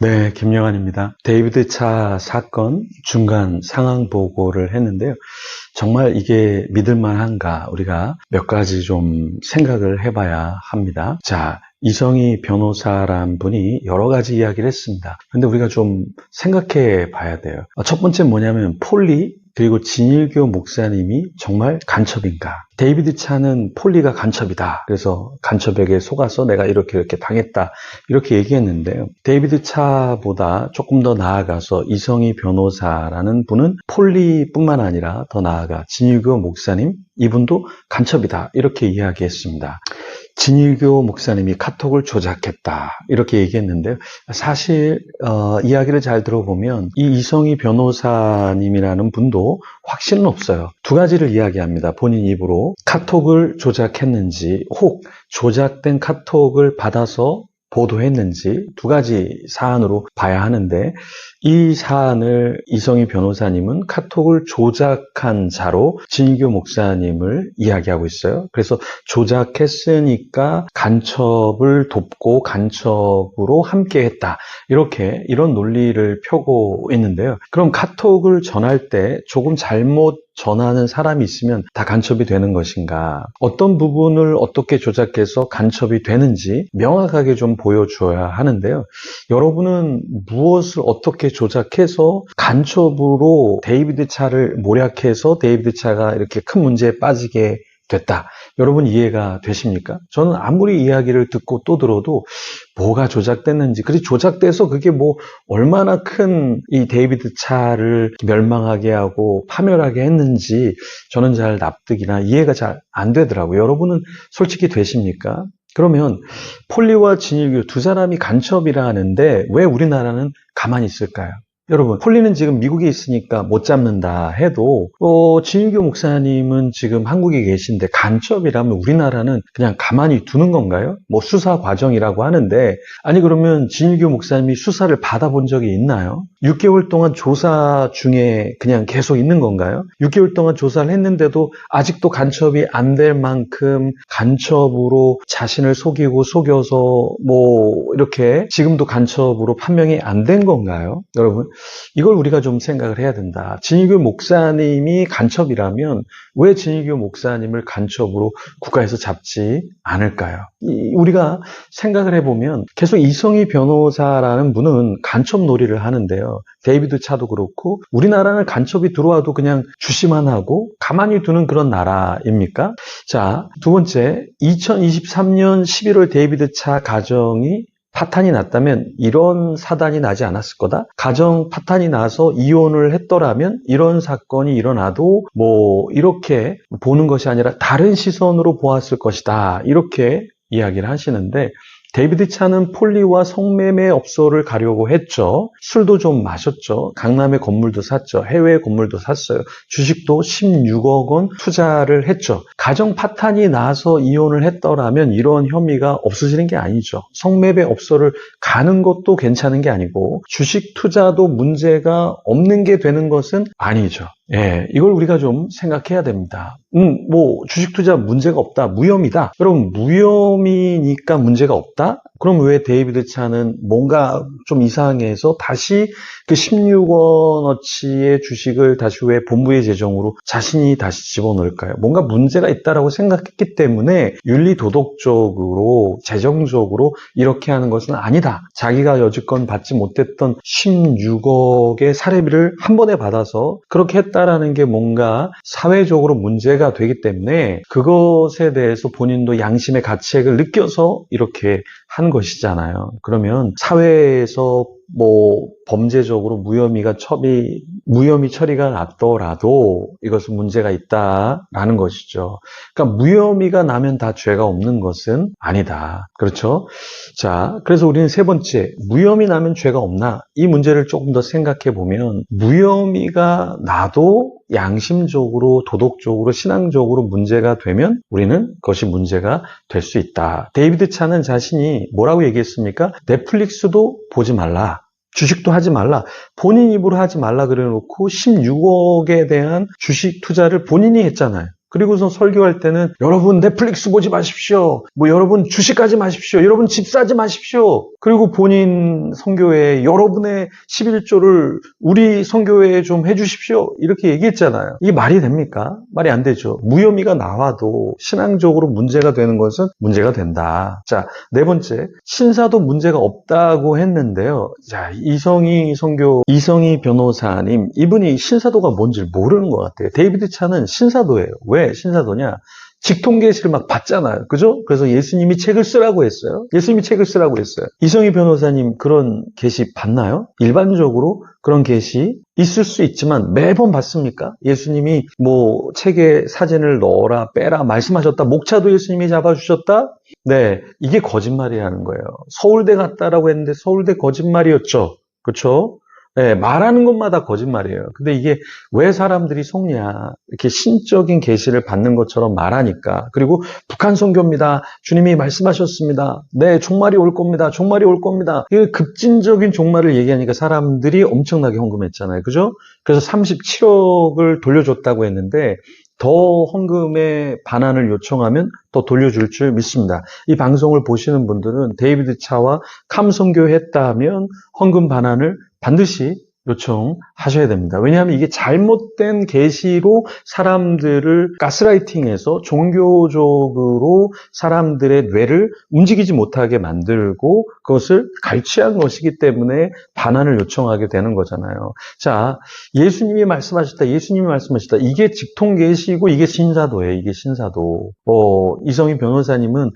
네, 김영환입니다. 데이비드 차 사건 중간 상황 보고를 했는데요. 정말 이게 믿을만한가 우리가 몇 가지 좀 생각을 해봐야 합니다. 자, 이성희 변호사란 분이 여러 가지 이야기를 했습니다. 근데 우리가 좀 생각해 봐야 돼요. 첫 번째 뭐냐면 폴리 그리고 진일교 목사님이 정말 간첩인가? 데이비드 차는 폴리가 간첩이다. 그래서 간첩에게 속아서 내가 이렇게 당했다. 이렇게 얘기했는데요. 데이비드 차보다 조금 더 나아가서 이성희 변호사라는 분은 폴리뿐만 아니라 더 나아가 진일교 목사님, 이분도 간첩이다. 이렇게 이야기했습니다. 진일교 목사님이 카톡을 조작했다 이렇게 얘기했는데요. 사실 이야기를 잘 들어보면 이 이성희 변호사님이라는 분도 확신은 없어요. 두 가지를 이야기합니다. 본인 입으로 카톡을 조작했는지 혹 조작된 카톡을 받아서 보도했는지 두 가지 사안으로 봐야 하는데 이 사안을 이성희 변호사님은 카톡을 조작한 자로 진일교 목사님을 이야기하고 있어요. 그래서 조작했으니까 간첩을 돕고 간첩으로 함께했다. 이런 논리를 펴고 있는데요. 그럼 카톡을 전할 때 조금 잘못 전하는 사람이 있으면 다 간첩이 되는 것인가? 어떤 부분을 어떻게 조작해서 간첩이 되는지 명확하게 좀 보여줘야 하는데요. 여러분은 무엇을 어떻게 조작해서 간첩으로 데이비드 차를 모략해서 데이비드 차가 이렇게 큰 문제에 빠지게 됐다. 여러분 이해가 되십니까? 저는 아무리 이야기를 듣고 또 들어도 뭐가 조작됐는지, 그리고 조작돼서 그게 뭐 얼마나 큰 이 데이비드 차를 멸망하게 하고 파멸하게 했는지 저는 잘 납득이나 이해가 잘 안 되더라고요. 여러분은 솔직히 되십니까? 그러면 폴리와 진일교 두 사람이 간첩이라는데 왜 우리나라는 가만히 있을까요? 여러분, 폴리는 지금 미국에 있으니까 못 잡는다 해도 진일교 목사님은 지금 한국에 계신데 간첩이라면 우리나라는 그냥 가만히 두는 건가요? 뭐 수사 과정이라고 하는데 아니 그러면 진일교 목사님이 수사를 받아본 적이 있나요? 6개월 동안 조사 중에 그냥 계속 있는 건가요? 6개월 동안 조사를 했는데도 아직도 간첩이 안 될 만큼 간첩으로 자신을 속이고 속여서 뭐 이렇게 지금도 간첩으로 판명이 안 된 건가요? 여러분 이걸 우리가 좀 생각을 해야 된다. 진일교 목사님이 간첩이라면 왜 진일교 목사님을 간첩으로 국가에서 잡지 않을까요? 우리가 생각을 해보면 계속 이성희 변호사라는 분은 간첩 놀이를 하는데요. 데이비드 차도 그렇고 우리나라는 간첩이 들어와도 그냥 주시만 하고 가만히 두는 그런 나라입니까? 자, 두 번째, 2023년 11월 데이비드 차 가정이 파탄이 났다면 이런 사단이 나지 않았을 거다. 가정 파탄이 나서 이혼을 했더라면 이런 사건이 일어나도 뭐 이렇게 보는 것이 아니라 다른 시선으로 보았을 것이다. 이렇게 이야기를 하시는데 데이비드 차는 폴리와 성매매 업소를 가려고 했죠. 술도 좀 마셨죠. 강남에 건물도 샀죠. 해외 건물도 샀어요. 주식도 16억 원 투자를 했죠. 가정 파탄이 나서 이혼을 했더라면 이런 혐의가 없어지는 게 아니죠. 성매매 업소를 가는 것도 괜찮은 게 아니고 주식 투자도 문제가 없는 게 되는 것은 아니죠. 예, 이걸 우리가 좀 생각해야 됩니다. 뭐 주식 투자 문제가 없다, 무혐의다. 여러분 무혐의니까 문제가 없다? 그럼 왜 데이비드 차는 뭔가 좀 이상해서 다시 그 16원어치의 주식을 다시 왜 본부의 재정으로 자신이 다시 집어넣을까요? 뭔가 문제가 있다라고 생각했기 때문에 윤리 도덕적으로 재정적으로 이렇게 하는 것은 아니다. 자기가 여지껏 받지 못했던 16억의 사례비를 한 번에 받아서 그렇게 했다라는 게 뭔가 사회적으로 문제가 되기 때문에 그것에 대해서 본인도 양심의 가책을 느껴서 이렇게 한 것이잖아요. 그러면 사회에서 뭐 범죄적으로 무혐의 처리가 났더라도 이것은 문제가 있다라는 것이죠. 그러니까 무혐의가 나면 다 죄가 없는 것은 아니다. 그렇죠? 자, 그래서 우리는 세 번째, 무혐의 나면 죄가 없나? 이 문제를 조금 더 생각해 보면 무혐의가 나도 양심적으로, 도덕적으로, 신앙적으로 문제가 되면 우리는 그것이 문제가 될 수 있다. 데이비드 차는 자신이 뭐라고 얘기했습니까? 넷플릭스도 보지 말라. 주식도 하지 말라. 본인 입으로 하지 말라 그래놓고 16억에 대한 주식 투자를 본인이 했잖아요. 그리고서 설교할 때는 여러분 넷플릭스 보지 마십시오. 뭐 여러분 주식하지 마십시오. 여러분 집 사지 마십시오. 그리고 본인 선교회에 여러분의 11조를 우리 선교회에 좀 해주십시오. 이렇게 얘기했잖아요. 이게 말이 됩니까? 말이 안 되죠. 무혐의가 나와도 신앙적으로 문제가 되는 것은 문제가 된다. 자, 네 번째, 신사도 문제가 없다고 했는데요. 자, 이성희 변호사님, 이분이 신사도가 뭔지 모르는 것 같아요. 데이비드 차는 신사도예요. 왜 신사도냐? 직통계시를 막 받잖아요. 그죠? 그래서 예수님이 책을 쓰라고 했어요. 이성희 변호사님 그런 계시 받나요? 일반적으로 그런 계시 있을 수 있지만 매번 받습니까? 예수님이 뭐 책에 사진을 넣어라, 빼라 말씀하셨다. 목차도 예수님이 잡아주셨다? 네, 이게 거짓말이라는 거예요. 서울대 갔다라고 했는데 서울대 거짓말이었죠. 그렇죠? 네, 말하는 것마다 거짓말이에요. 근데 이게 왜 사람들이 속냐? 이렇게 신적인 계시를 받는 것처럼 말하니까. 그리고 북한 선교입니다. 주님이 말씀하셨습니다. 네, 종말이 올 겁니다. 종말이 올 겁니다. 이 급진적인 종말을 얘기하니까 사람들이 엄청나게 헌금했잖아요. 그죠? 그래서 37억을 돌려줬다고 했는데 더 헌금의 반환을 요청하면 더 돌려줄 줄 믿습니다. 이 방송을 보시는 분들은 데이비드 차와 캄선교했다 하면 헌금 반환을 반드시 요청하셔야 됩니다. 왜냐하면 이게 잘못된 계시로 사람들을 가스라이팅해서 종교적으로 사람들의 뇌를 움직이지 못하게 만들고 그것을 갈취한 것이기 때문에 반환을 요청하게 되는 거잖아요. 자, 예수님이 말씀하셨다. 이게 직통계시고 이게 신사도예요. 이게 신사도. 이성희 변호사님은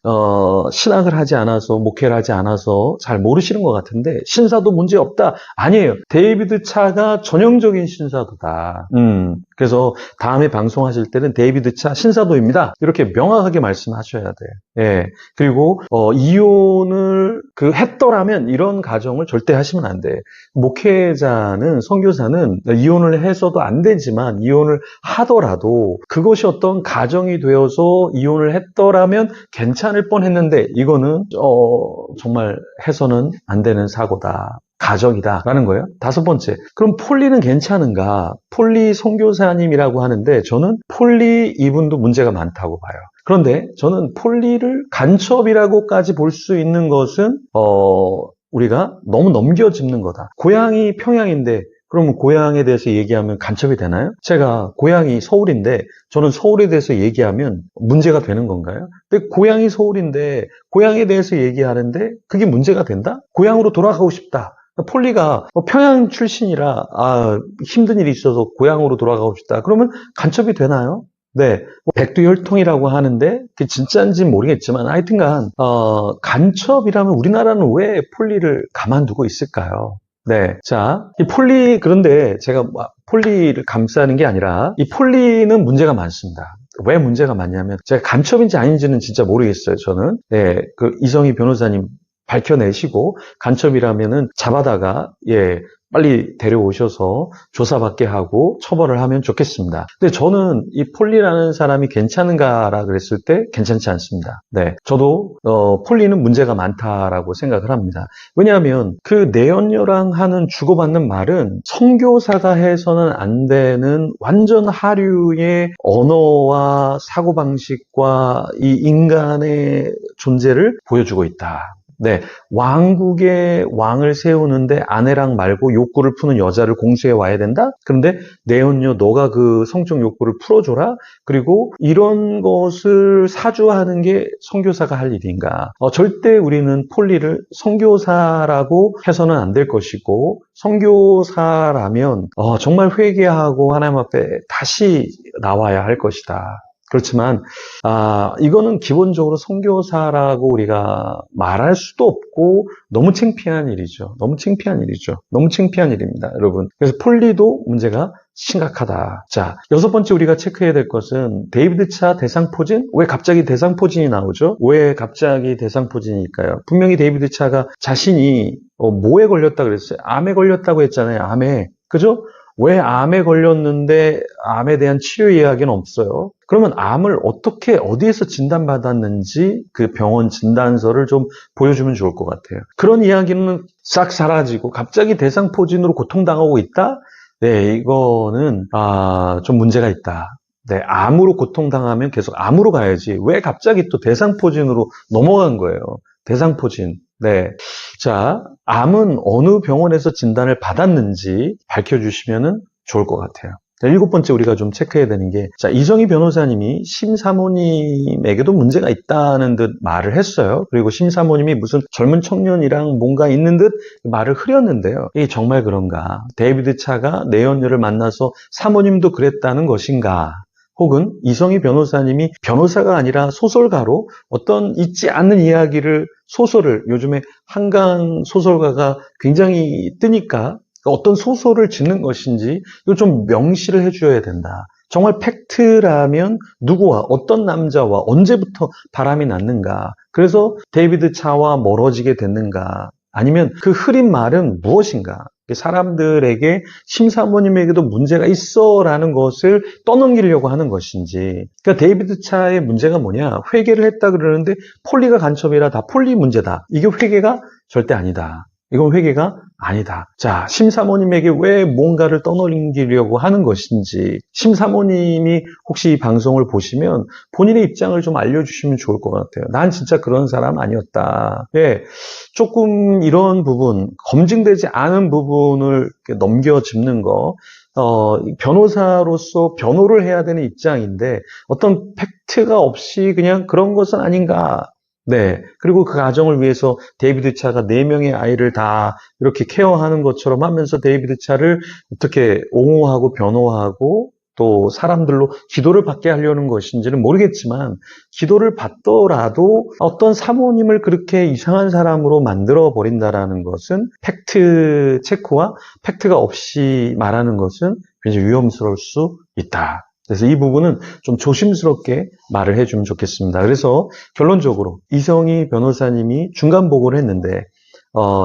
신학을 하지 않아서 목회를 하지 않아서 잘 모르시는 것 같은데 신사도 문제 없다. 아니에요. 데이비드 차가 전형적인 신사도다. 그래서 다음에 방송하실 때는 데이비드 차 신사도입니다. 이렇게 명확하게 말씀하셔야 돼요. 예. 그리고 이혼을 했더라면 이런 가정을 절대 하시면 안 돼. 목회자는 선교사는 이혼을 해서도 안 되지만 이혼을 하더라도 그것이 어떤 가정이 되어서 이혼을 했더라면 괜찮을 뻔했는데 이거는 정말 해서는 안 되는 사고다. 가정이다라는 거예요. 다섯 번째, 그럼 폴리는 괜찮은가? 폴리 선교사님이라고 하는데 저는 폴리 이분도 문제가 많다고 봐요. 그런데 저는 폴리를 간첩이라고까지 볼 수 있는 것은 우리가 너무 넘겨짚는 거다. 고향이 평양인데 그러면 고향에 대해서 얘기하면 간첩이 되나요? 제가 고향이 서울인데 저는 서울에 대해서 얘기하면 문제가 되는 건가요? 근데 고향이 서울인데 고향에 대해서 얘기하는데 그게 문제가 된다? 고향으로 돌아가고 싶다. 폴리가 평양 출신이라 힘든 일이 있어서 고향으로 돌아가고 싶다. 그러면 간첩이 되나요? 네, 백두혈통이라고 하는데 그게 진짜인지는 모르겠지만 하여튼간 간첩이라면 우리나라는 왜 폴리를 가만두고 있을까요? 네, 자, 이 폴리 그런데 제가 폴리를 감싸는 게 아니라 이 폴리는 문제가 많습니다. 왜 문제가 많냐면 제가 간첩인지 아닌지는 진짜 모르겠어요. 저는 네, 이성희 변호사님 밝혀내시고 간첩이라면은 잡아다가 빨리 데려오셔서 조사받게 하고 처벌을 하면 좋겠습니다. 근데 저는 이 폴리라는 사람이 괜찮은가라 그랬을 때 괜찮지 않습니다. 네, 저도 폴리는 문제가 많다라고 생각을 합니다. 왜냐하면 그 내연녀랑 하는 주고받는 말은 선교사가 해서는 안 되는 완전 하류의 언어와 사고방식과 이 인간의 존재를 보여주고 있다. 네, 왕국의 왕을 세우는데 아내랑 말고 욕구를 푸는 여자를 공수해 와야 된다? 그런데 내연녀 너가 그 성적 욕구를 풀어줘라? 그리고 이런 것을 사주하는 게 선교사가 할 일인가? 절대 우리는 폴리를 선교사라고 해서는 안 될 것이고 선교사라면 정말 회개하고 하나님 앞에 다시 나와야 할 것이다. 그렇지만 이거는 기본적으로 선교사라고 우리가 말할 수도 없고 너무 창피한 일이죠. 너무 창피한 일입니다, 여러분. 그래서 폴리도 문제가 심각하다. 자, 여섯 번째 우리가 체크해야 될 것은 데이비드 차 대상포진? 왜 갑자기 대상포진이 나오죠? 왜 갑자기 대상포진일까요? 분명히 데이비드 차가 자신이 뭐에 걸렸다 그랬어요? 암에 걸렸다고 했잖아요. 암에. 그죠? 왜 암에 걸렸는데 암에 대한 치료 이야기는 없어요? 그러면 암을 어디에서 진단받았는지 그 병원 진단서를 좀 보여주면 좋을 것 같아요. 그런 이야기는 싹 사라지고 갑자기 대상포진으로 고통당하고 있다? 네, 이거는 좀 문제가 있다. 네, 암으로 고통당하면 계속 암으로 가야지. 왜 갑자기 또 대상포진으로 넘어간 거예요? 대상포진. 네. 자, 암은 어느 병원에서 진단을 받았는지 밝혀주시면 좋을 것 같아요. 자, 7번째 우리가 좀 체크해야 되는 게, 자, 이정희 변호사님이 심사모님에게도 문제가 있다는 듯 말을 했어요. 그리고 심사모님이 무슨 젊은 청년이랑 뭔가 있는 듯 말을 흐렸는데요. 이게 정말 그런가? 데이비드 차가 내연녀를 만나서 사모님도 그랬다는 것인가? 혹은 이성희 변호사님이 변호사가 아니라 소설가로 어떤 있지 않는 이야기를 소설을 요즘에 한강 소설가가 굉장히 뜨니까 어떤 소설을 짓는 것인지 이거 좀 명시를 해줘야 된다. 정말 팩트라면 누구와 어떤 남자와 언제부터 바람이 났는가. 그래서 데이비드 차와 멀어지게 됐는가. 아니면 그 흐린 말은 무엇인가. 사람들에게 심사모님에게도 문제가 있어라는 것을 떠넘기려고 하는 것인지. 그러니까 데이비드 차의 문제가 뭐냐. 회개를 했다 그러는데 폴리가 간첩이라 다 폴리 문제다. 이게 회개가 절대 아니다. 이건 회개가 아니다. 자, 심사모님에게 왜 뭔가를 떠넘기려고 하는 것인지, 심사모님이 혹시 이 방송을 보시면 본인의 입장을 좀 알려주시면 좋을 것 같아요. 난 진짜 그런 사람 아니었다. 예, 조금 이런 부분, 검증되지 않은 부분을 넘겨짚는 거, 변호사로서 변호를 해야 되는 입장인데 어떤 팩트가 없이 그냥 그런 것은 아닌가. 네. 그리고 그 가정을 위해서 데이비드 차가 4명의 아이를 다 이렇게 케어하는 것처럼 하면서 데이비드 차를 어떻게 옹호하고 변호하고 또 사람들로 기도를 받게 하려는 것인지는 모르겠지만 기도를 받더라도 어떤 사모님을 그렇게 이상한 사람으로 만들어 버린다라는 것은 팩트 체크와 팩트가 없이 말하는 것은 굉장히 위험스러울 수 있다. 그래서 이 부분은 좀 조심스럽게 말을 해주면 좋겠습니다. 그래서 결론적으로 이성희 변호사님이 중간 보고를 했는데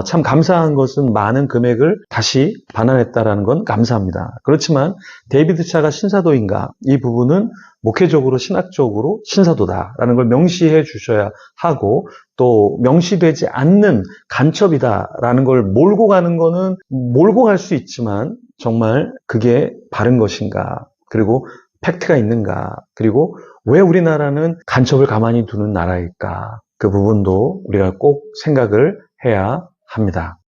참 감사한 것은 많은 금액을 다시 반환했다라는 건 감사합니다. 그렇지만 데이비드 차가 신사도인가? 이 부분은 목회적으로 신학적으로 신사도다라는 걸 명시해 주셔야 하고 또 명시되지 않는 간첩이다라는 걸 몰고 가는 거는 몰고 갈 수 있지만 정말 그게 바른 것인가? 그리고 팩트가 있는가? 그리고 왜 우리나라는 간첩을 가만히 두는 나라일까? 그 부분도 우리가 꼭 생각을 해야 합니다.